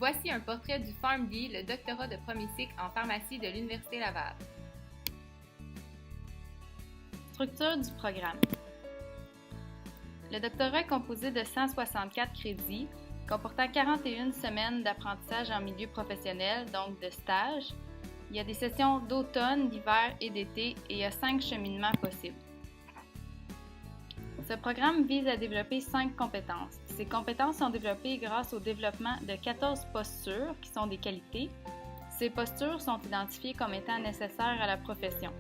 Voici un portrait du PharmD, le doctorat de premier cycle en pharmacie de l'Université Laval. Structure du programme. Le doctorat est composé de 164 crédits, comportant 41 semaines d'apprentissage en milieu professionnel, donc de stage. Il y a des sessions d'automne, d'hiver et d'été et il y a 5 cheminements possibles. Ce programme vise à développer 5 compétences. Ces compétences sont développées grâce au développement de 14 postures qui sont des qualités. Ces postures sont identifiées comme étant nécessaires à la profession.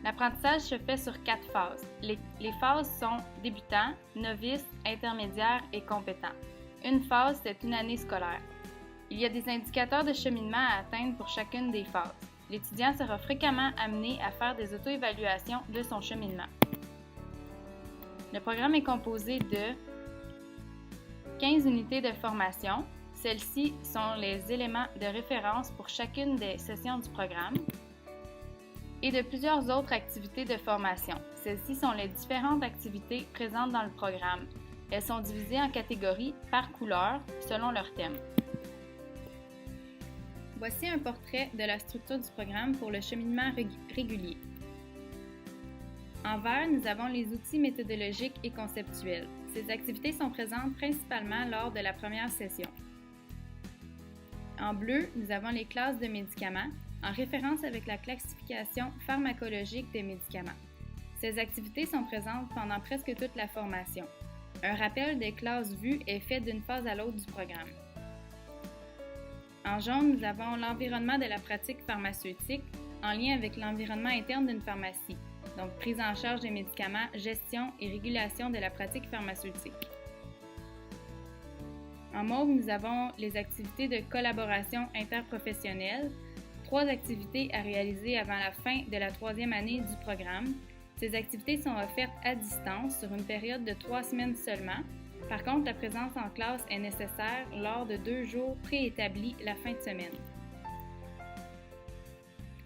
L'apprentissage se fait sur 4 phases. Les phases sont débutant, novice, intermédiaire et compétent. Une phase, c'est une année scolaire. Il y a des indicateurs de cheminement à atteindre pour chacune des phases. L'étudiant sera fréquemment amené à faire des auto-évaluations de son cheminement. Le programme est composé de 15 unités de formation. Celles-ci sont les éléments de référence pour chacune des sessions du programme et de plusieurs autres activités de formation. Celles-ci sont les différentes activités présentes dans le programme. Elles sont divisées en catégories par couleur selon leur thème. Voici un portrait de la structure du programme pour le cheminement régulier. En vert, nous avons les outils méthodologiques et conceptuels. Ces activités sont présentes principalement lors de la première session. En bleu, nous avons les classes de médicaments, en référence avec la classification pharmacologique des médicaments. Ces activités sont présentes pendant presque toute la formation. Un rappel des classes vues est fait d'une phase à l'autre du programme. En jaune, nous avons l'environnement de la pratique pharmaceutique en lien avec l'environnement interne d'une pharmacie, donc prise en charge des médicaments, gestion et régulation de la pratique pharmaceutique. En mauve, nous avons les activités de collaboration interprofessionnelle, 3 activités à réaliser avant la fin de la 3e année du programme. Ces activités sont offertes à distance sur une période de 3 semaines seulement. Par contre, la présence en classe est nécessaire lors de 2 jours préétablis la fin de semaine.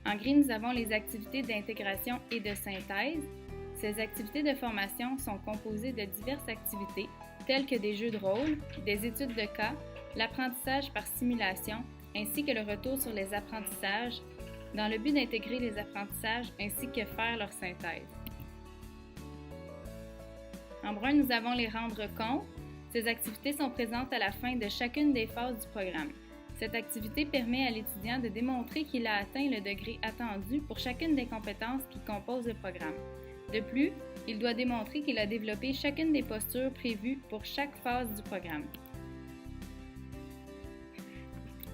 En gris, nous avons les activités d'intégration et de synthèse. Ces activités de formation sont composées de diverses activités, telles que des jeux de rôle, des études de cas, l'apprentissage par simulation, ainsi que le retour sur les apprentissages, dans le but d'intégrer les apprentissages ainsi que faire leur synthèse. En brun, nous avons les rendre compte. Ces activités sont présentes à la fin de chacune des phases du programme. Cette activité permet à l'étudiant de démontrer qu'il a atteint le degré attendu pour chacune des compétences qui composent le programme. De plus, il doit démontrer qu'il a développé chacune des postures prévues pour chaque phase du programme.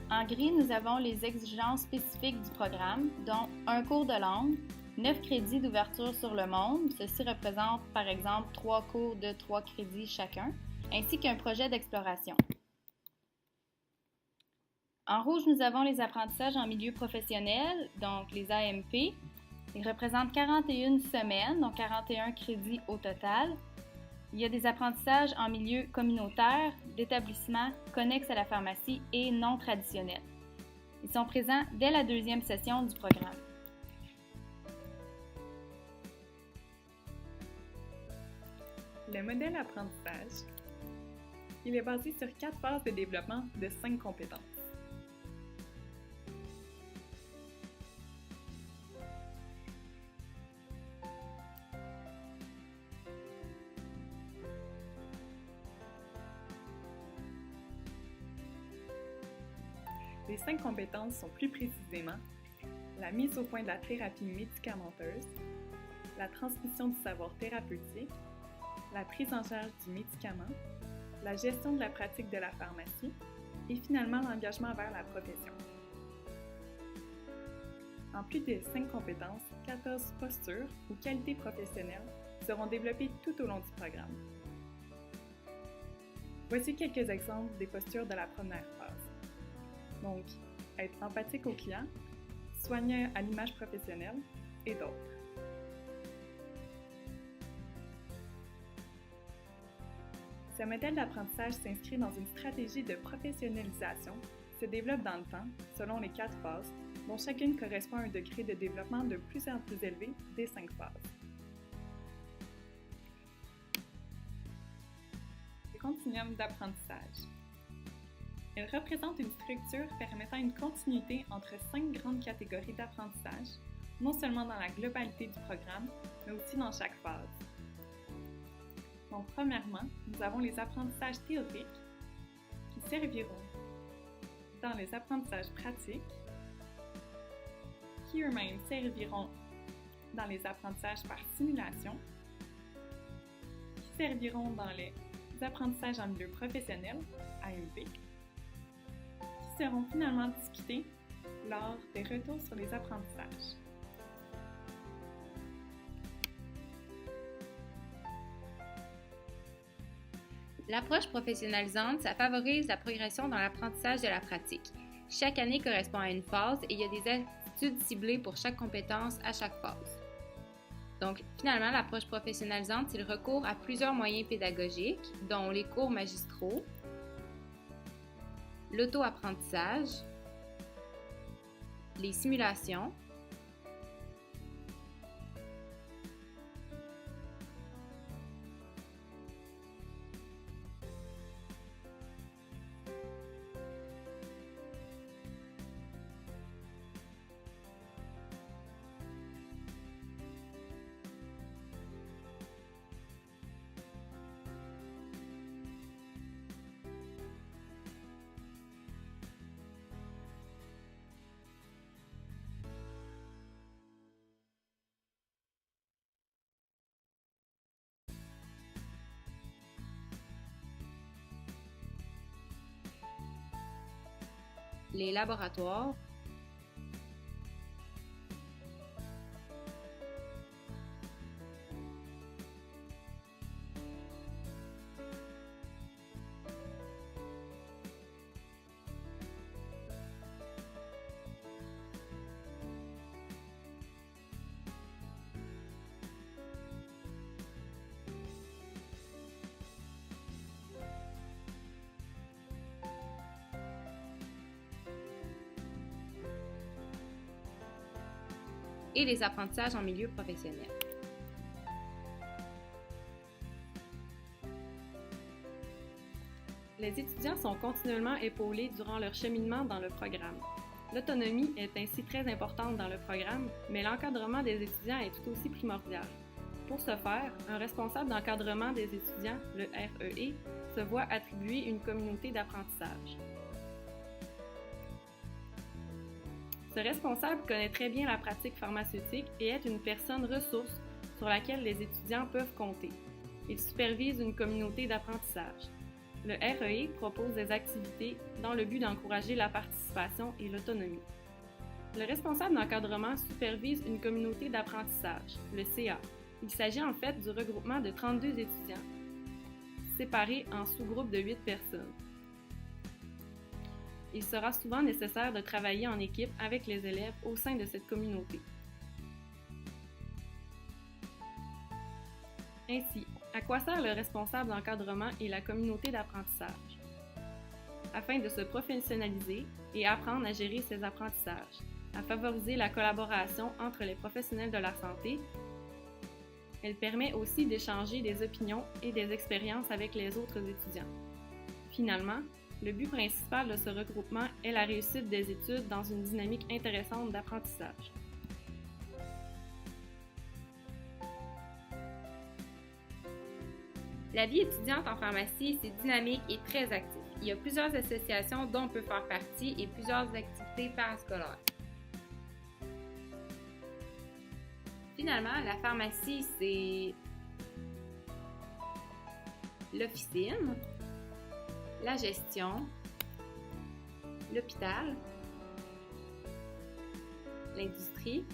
En gris, nous avons les exigences spécifiques du programme, dont un cours de langue, 9 crédits d'ouverture sur le monde, ceci représente par exemple 3 cours de 3 crédits chacun, ainsi qu'un projet d'exploration. En rouge, nous avons les apprentissages en milieu professionnel, donc les AMP. Ils représentent 41 semaines, donc 41 crédits au total. Il y a des apprentissages en milieu communautaire, d'établissement, connexes à la pharmacie et non traditionnels. Ils sont présents dès la 2e session du programme. Le modèle apprentissage, il est basé sur 4 phases de développement de 5 compétences. Les 5 compétences sont plus précisément la mise au point de la thérapie médicamenteuse, la transmission du savoir thérapeutique, la prise en charge du médicament, la gestion de la pratique de la pharmacie et finalement l'engagement vers la profession. En plus des 5 compétences, 14 postures ou qualités professionnelles seront développées tout au long du programme. Voici quelques exemples des postures de la première phase. Donc, être empathique au client, soigner à l'image professionnelle et d'autres. Ce modèle d'apprentissage s'inscrit dans une stratégie de professionnalisation, se développe dans le temps, selon les 4 phases, dont chacune correspond à un degré de développement de plus en plus élevé des 5 phases. Le continuum d'apprentissage. Elle représente une structure permettant une continuité entre 5 grandes catégories d'apprentissage, non seulement dans la globalité du programme, mais aussi dans chaque phase. Donc, premièrement, nous avons les apprentissages théoriques qui serviront dans les apprentissages pratiques, qui eux-mêmes serviront dans les apprentissages par simulation, qui serviront dans les apprentissages en milieu professionnel, AMP, qui seront finalement discutés lors des retours sur les apprentissages. L'approche professionnalisante, ça favorise la progression dans l'apprentissage de la pratique. Chaque année correspond à une phase et il y a des attitudes ciblées pour chaque compétence à chaque phase. Donc, finalement, l'approche professionnalisante, c'est le recours à plusieurs moyens pédagogiques, dont les cours magistraux, l'auto-apprentissage, les simulations, les laboratoires, et les apprentissages en milieu professionnel. Les étudiants sont continuellement épaulés durant leur cheminement dans le programme. L'autonomie est ainsi très importante dans le programme, mais l'encadrement des étudiants est tout aussi primordial. Pour ce faire, un responsable d'encadrement des étudiants, le REE, se voit attribuer une communauté d'apprentissage. Ce responsable connaît très bien la pratique pharmaceutique et est une personne ressource sur laquelle les étudiants peuvent compter. Il supervise une communauté d'apprentissage. Le REE propose des activités dans le but d'encourager la participation et l'autonomie. Le responsable d'encadrement supervise une communauté d'apprentissage, le CA. Il s'agit en fait du regroupement de 32 étudiants, séparés en sous-groupes de 8 personnes. Il sera souvent nécessaire de travailler en équipe avec les élèves au sein de cette communauté. Ainsi, à quoi sert le responsable d'encadrement et la communauté d'apprentissage? Afin de se professionnaliser et apprendre à gérer ses apprentissages, à favoriser la collaboration entre les professionnels de la santé. Elle permet aussi d'échanger des opinions et des expériences avec les autres étudiants. Finalement, le but principal de ce regroupement est la réussite des études dans une dynamique intéressante d'apprentissage. La vie étudiante en pharmacie, c'est dynamique et très actif. Il y a plusieurs associations dont on peut faire partie et plusieurs activités parascolaires. Finalement, la pharmacie, c'est l'officine, la gestion, l'hôpital, l'industrie,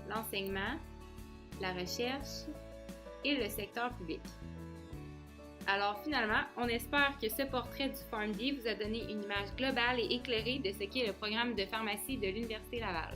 l'enseignement, la recherche et le secteur public. Alors finalement, on espère que ce portrait du PharmD vous a donné une image globale et éclairée de ce qu'est le programme de pharmacie de l'Université Laval.